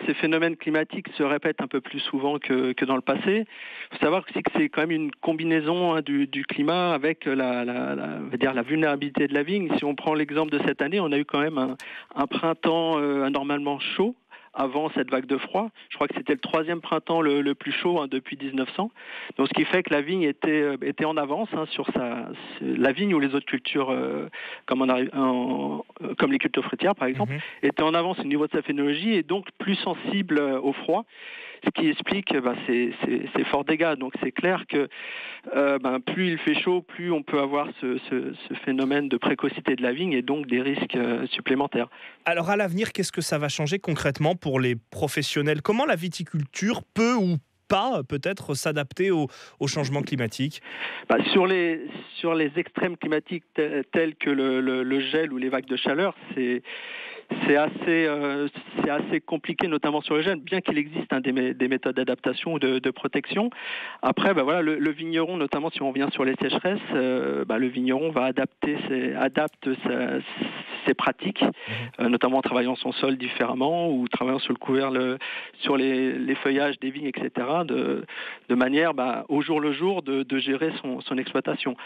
Ces phénomènes climatiques se répètent un peu plus souvent que dans le passé. Il faut savoir aussi que c'est quand même une combinaison du climat avec on va dire la vulnérabilité de la vigne. Si on prend l'exemple de cette année, on a eu quand même un printemps anormalement chaud avant cette vague de froid. Je crois que c'était le troisième printemps le plus chaud depuis 1900. Donc ce qui fait que la vigne était en avance sur la vigne ou les autres cultures comme les cultures fruitières par exemple, était en avance au niveau de sa phénologie et donc plus sensible au froid. Ce qui explique ces forts dégâts. Donc c'est clair que plus il fait chaud, plus on peut avoir ce phénomène de précocité de la vigne et donc des risques supplémentaires. Alors à l'avenir, qu'est-ce que ça va changer concrètement pour les professionnels ? Comment la viticulture peut ou pas peut-être s'adapter au changement climatique ? Sur les extrêmes climatiques tels que le gel ou les vagues de chaleur, c'est assez compliqué, notamment sur le gel, bien qu'il existe des méthodes d'adaptation ou de protection. Après, le vigneron, notamment si on revient sur les sécheresses, le vigneron va adapte ses pratiques, notamment en travaillant son sol différemment ou travaillant sur le couvert, sur les feuillages des vignes, etc., de manière au jour le jour de gérer son exploitation.